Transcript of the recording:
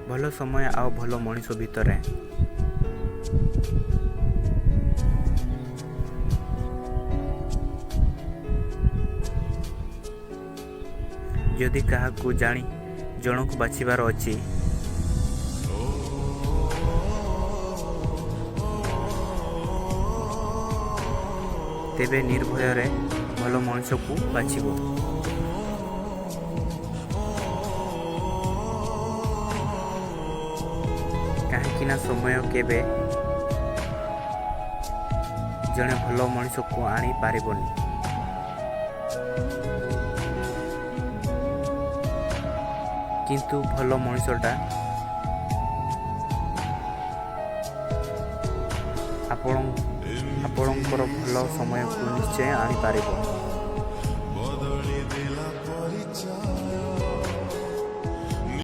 ଭଲ ସମୟ ଆଉ ଭଲ ମଣିଷ ଭିତରେ ଯଦି କାହାକୁ ଜଣକୁ ବାଛିବାର ଅଛି, ତେବେ ନିର୍ଭୟରେ ଭଲ ମଣିଷକୁ ବାଛିବ। କାହିଁକିନା ସମୟ କେବେ ଜଣେ ଭଲ ମଣିଷକୁ ଆଣିପାରିବନି। କିନ୍ତୁ ଭଲ ମଣିଷଟା ଆପଣଙ୍କର ଭଲ ସମୟକୁ ନିଶ୍ଚୟ ଆଣିପାରିବ।